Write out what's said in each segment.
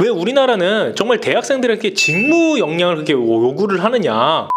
왜 우리나라는 정말 대학생들에게 직무 역량을 그렇게 요구를 하느냐?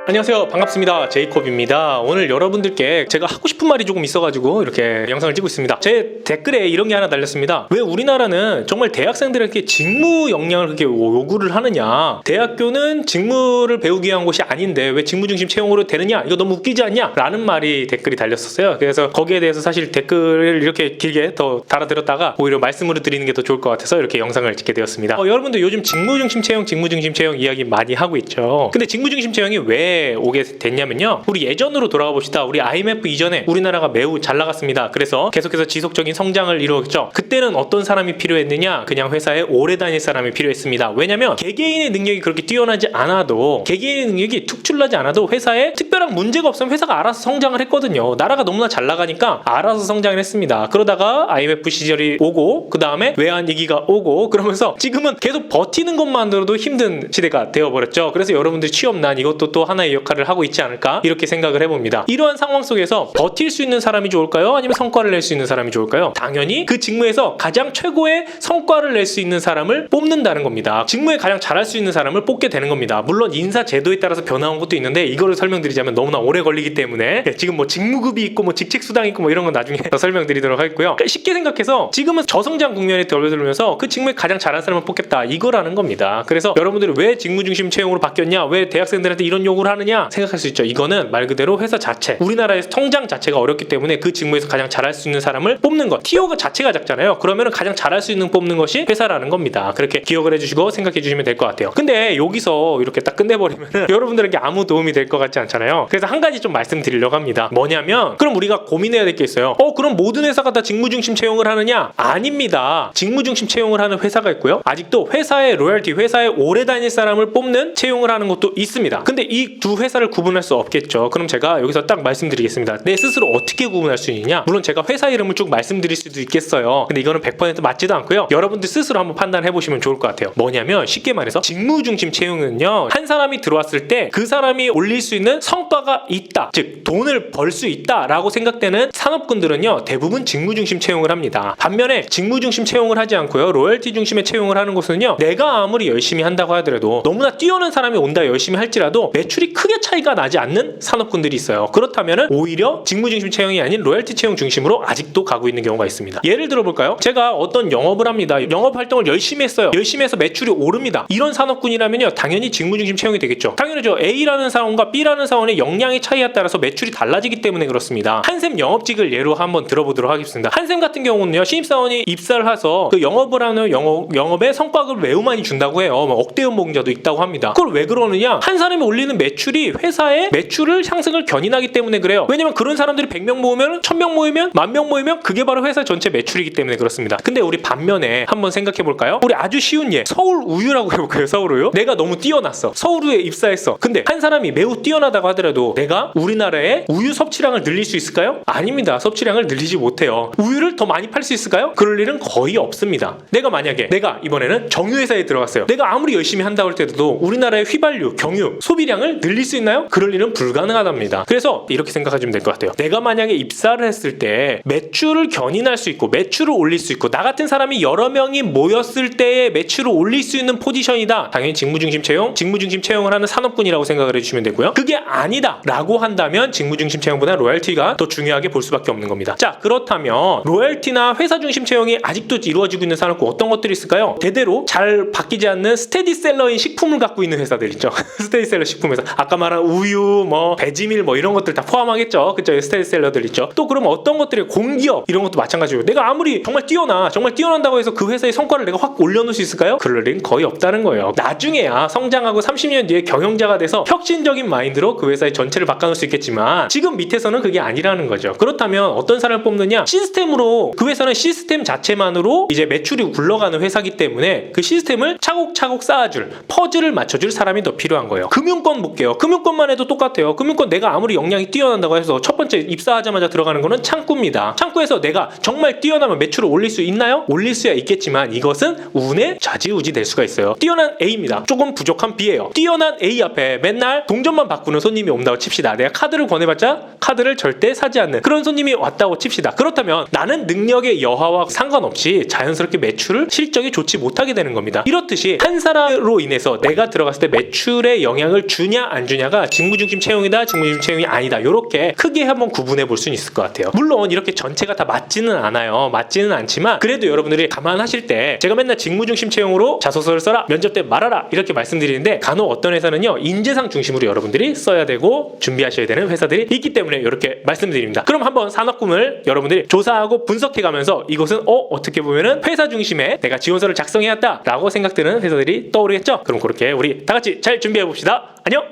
안녕하세요, 반갑습니다. 제이콥입니다. 오늘 여러분들께 제가 하고 싶은 말이 조금 있어가지고 이렇게 영상을 찍고 있습니다. 제 댓글에 이런 게 하나 달렸습니다. 왜 우리나라는 정말 대학생들에게 직무 역량을 그렇게 요구를 하느냐? 대학교는 직무를 배우기 위한 곳이 아닌데 왜 직무 중심 채용으로 되느냐? 이거 너무 웃기지 않냐? 라는 말이 댓글이 달렸었어요. 그래서 거기에 대해서 사실 댓글을 이렇게 길게 더 달아드렸다가 오히려 말씀으로 드리는 게 더 좋을 것 같아서 이렇게 영상을 찍게 되었습니다. 여러분들 요즘 직무 중심 채용 이야기 많이 하고 있죠. 근데 직무 중심 채용이 왜 오게 됐냐면요, 우리 예전으로 돌아가 봅시다. 우리 IMF 이전에 우리나라가 매우 잘 나갔습니다. 그래서 계속해서 지속적인 성장을 이루었죠. 그때는 어떤 사람이 필요했느냐? 그냥 회사에 오래 다닐 사람이 필요했습니다. 왜냐면 개개인의 능력이 그렇게 뛰어나지 않아도, 개개인의 능력이 특출나지 않아도 회사에 특별한 문제가 없으면 회사가 알아서 성장을 했거든요. 나라가 너무나 잘 나가니까 알아서 성장을 했습니다. 그러다가 IMF 시절이 오고, 그 다음에 외환위기가 오고, 그러면서 지금은 계속 버티는 것만으로도 힘든 시대가 되어버렸죠. 그래서 여러분들 취업난 이것도 또 하나의 역할을 하고 있지 않을까, 이렇게 생각을 해봅니다. 이러한 상황 속에서 버틸 수 있는 사람이 좋을까요? 아니면 성과를 낼 수 있는 사람이 좋을까요? 당연히 그 직무에서 가장 최고의 성과를 낼 수 있는 사람을 뽑는다는 겁니다. 직무에 가장 잘할 수 있는 사람을 뽑게 되는 겁니다. 물론 인사 제도에 따라서 변화한 것도 있는데 이거를 설명드리자면 너무나 오래 걸리기 때문에 지금 뭐 직무급이 있고 뭐 직책수당이 있고 뭐 이런 건 나중에 더 설명드리도록 하겠고요. 그러니까 쉽게 생각해서 지금은 저성장 국면에 들어들면서 그 직무에 가장 잘하는 사람을 뽑겠다, 이거라는 겁니다. 그래서 여러분들이 왜 직무 중심 채용으로 바뀌었냐, 왜 대학생들한테 이런 요구를 하느냐 생각할 수 있죠. 이거는 말 그대로 회사 자체, 우리나라의 성장 자체가 어렵기 때문에 그 직무에서 가장 잘할 수 있는 사람을 뽑는 것, 티오가 자체가 작잖아요. 그러면 가장 잘할 수 있는 뽑는 것이 회사라는 겁니다. 그렇게 기억을 해주시고 생각해 주시면 될 것 같아요. 근데 여기서 이렇게 딱 끝내버리면 여러분들에게 아무 도움이 될 것 같지 않잖아요. 그래서 한 가지 좀 말씀드리려고 합니다. 뭐냐면, 그럼 우리가 고민해야 될 게 있어요. 그럼 모든 회사가 다 직무 중심 채용을 하느냐? 아닙니다. 직무 중심 채용을 하는 회사가 있고요, 아직도 회사의 로열티, 회사에 오래 다닐 사람을 뽑는 채용을 하는 것도 있습니다. 근데 이 두 회사를 구분할 수 없겠죠. 그럼 제가 여기서 딱 말씀드리겠습니다. 내 스스로 어떻게 구분할 수 있느냐? 물론 제가 회사 이름을 쭉 말씀드릴 수도 있겠어요. 근데 이거는 100% 맞지도 않고요. 여러분들 스스로 한번 판단해 보시면 좋을 것 같아요. 뭐냐면, 쉽게 말해서 직무 중심 채용은요, 한 사람이 들어왔을 때 그 사람이 올릴 수 있는 성과가 있다, 즉 돈을 벌 수 있다라고 생각되는 산업군들은요 대부분 직무 중심 채용을 합니다. 반면에 직무 중심 채용을 하지 않고요, 로열티 중심의 채용을 하는 곳은요, 내가 아무리 열심히 한다고 하더라도, 너무나 뛰어난 사람이 온다 열심히 할지라도 매출이 크게 차이가 나지 않는 산업군들이 있어요. 그렇다면은 오히려 직무 중심 채용이 아닌 로열티 채용 중심으로 아직도 가고 있는 경우가 있습니다. 예를 들어볼까요? 제가 어떤 영업을 합니다. 영업 활동을 열심히 했어요. 열심히 해서 매출이 오릅니다. 이런 산업군이라면요 당연히 직무 중심 채용이 되겠죠. 당연히죠. A라는 사원과 B라는 사원의 역량의 차이에 따라서 매출이 달라지기 때문에 그렇습니다. 한샘 영업직을 예로 한번 들어보도록 하겠습니다. 한샘 같은 경우는요, 신입사원이 입사를 해서 그 영업을 하는 영업에 성과를 매우 많이 준다고 해요. 억대 연봉자도 있다고 합니다. 그걸 왜 그러느냐? 한 사람이 올리는 매출이 회사의 매출을 상승을 견인하기 때문에 그래요. 왜냐면 그런 사람들이 100명 모으면, 1000명 모이면, 10,000명 모이면 그게 바로 회사 전체 매출이기 때문에 그렇습니다. 근데 우리 반면에 한번 생각해 볼까요? 우리 아주 쉬운 예, 서울 우유라고 해볼까요? 서울 우유? 내가 너무 뛰어났어. 서울 우유에 입사했어. 근데 한 사람이 매우 뛰어나다고 하더라도 내가 우리나라의 우유 섭취량을 늘릴 수 있을까요? 아닙니다. 섭취량을 늘리지 못해요. 우유를 더 많이 팔 수 있을까요? 그럴 일은 거의 없습니다. 내가 만약에 이번에는 정유회사에 들어갔어요. 내가 아무리 열심히 한다고 할 때도 우리나라의 휘발유, 경유 소비량을 늘릴 수 있나요? 그럴 일은 불가능하답니다. 그래서 이렇게 생각하시면 될 것 같아요. 내가 만약에 입사를 했을 때 매출을 견인할 수 있고 매출을 올릴 수 있고, 나 같은 사람이 여러 명이 모였을 때의 매출을 올릴 수 있는 포지션이다. 당연히 직무 중심 채용을 하는 산업군이라고 생각을 해주시면 되고요. 그게 아니다 라고 한다면 직무 중심 채용보다 로열티가 더 중요하게 볼 수밖에 없는 겁니다. 자, 그렇다면 로열티나 회사 중심 채용이 아직도 이루어지고 있는 산업군 어떤 것들이 있을까요? 대대로 잘 바뀌지 않는 스테디셀러인 식품을 갖고 있는 회사들 있죠. 스테디셀러 식품 회사, 아까 말한 우유, 배지밀 이런 것들 다 포함하겠죠. 그쵸? 스테디셀러들 있죠. 또 그러면 어떤 것들이 공기업, 이런 것도 마찬가지로 내가 아무리 정말 뛰어난다고 해서 그 회사의 성과를 내가 확 올려놓을 수 있을까요? 그럴 일은 거의 없다는 거예요. 나중에야 성장하고 30년 뒤에 경영자가 돼서 혁신적인 마인드로 그 회사의 전체를 바꿔놓을 수 있겠지만, 지금 밑에서는 그게 아니라는 거죠. 그렇다면 어떤 사람을 뽑느냐? 시스템으로, 그 회사는 시스템 자체만으로 이제 매출이 굴러가는 회사기 때문에 그 시스템을 차곡차곡 쌓아줄, 퍼즐을 맞춰줄 사람이 더 필요한 거예요. 금융권 볼게요. 돼요. 금융권만 해도 똑같아요. 금융권 내가 아무리 역량이 뛰어난다고 해서 첫 번째 입사하자마자 들어가는 거는 창구입니다. 창구에서 내가 정말 뛰어나면 매출을 올릴 수 있나요? 올릴 수야 있겠지만 이것은 운에 좌지우지 될 수가 있어요. 뛰어난 A입니다. 조금 부족한 B예요. 뛰어난 A 앞에 맨날 동전만 바꾸는 손님이 온다고 칩시다. 내가 카드를 권해봤자 카드를 절대 사지 않는 그런 손님이 왔다고 칩시다. 그렇다면 나는 능력의 여하와 상관없이 자연스럽게 매출을 실적이 좋지 못하게 되는 겁니다. 이렇듯이 한 사람으로 인해서 내가 들어갔을 때 매출에 영향을 주냐 안 주냐가 직무중심 채용이다, 직무중심 채용이 아니다. 이렇게 크게 한번 구분해 볼 수는 있을 것 같아요. 물론 이렇게 전체가 다 맞지는 않아요. 맞지는 않지만 그래도 여러분들이 감안하실 때 제가 맨날 직무중심 채용으로 자소서를 써라, 면접 때 말하라 이렇게 말씀드리는데 간혹 어떤 회사는요 인재상 중심으로 여러분들이 써야 되고 준비하셔야 되는 회사들이 있기 때문에 이렇게 말씀드립니다. 그럼 한번 산업군을 여러분들이 조사하고 분석해 가면서 이것은 어떻게 보면은 회사 중심에 내가 지원서를 작성해왔다 라고 생각되는 회사들이 떠오르겠죠? 그럼 그렇게 우리 다 같이 잘 준비해 봅시다. 안녕!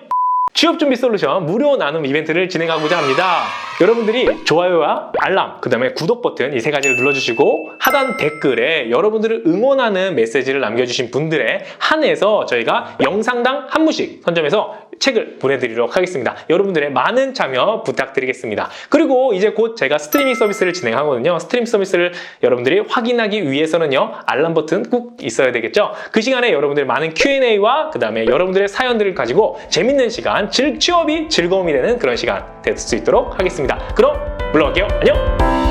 취업준비 솔루션 무료 나눔 이벤트를 진행하고자 합니다. 여러분들이 좋아요와 알람, 그 다음에 구독 버튼 이 세 가지를 눌러주시고 하단 댓글에 여러분들을 응원하는 메시지를 남겨주신 분들에 한해서 저희가 영상당 한 분씩 선점해서 책을 보내드리도록 하겠습니다. 여러분들의 많은 참여 부탁드리겠습니다. 그리고 이제 곧 제가 스트리밍 서비스를 진행하거든요. 스트리밍 서비스를 여러분들이 확인하기 위해서는요 알람 버튼 꼭 있어야 되겠죠. 그 시간에 여러분들 많은 Q&A와 그 다음에 여러분들의 사연들을 가지고 재밌는 시간, 취업이 즐거움이 되는 그런 시간 될 수 있도록 하겠습니다. 그럼 물러갈게요. 안녕!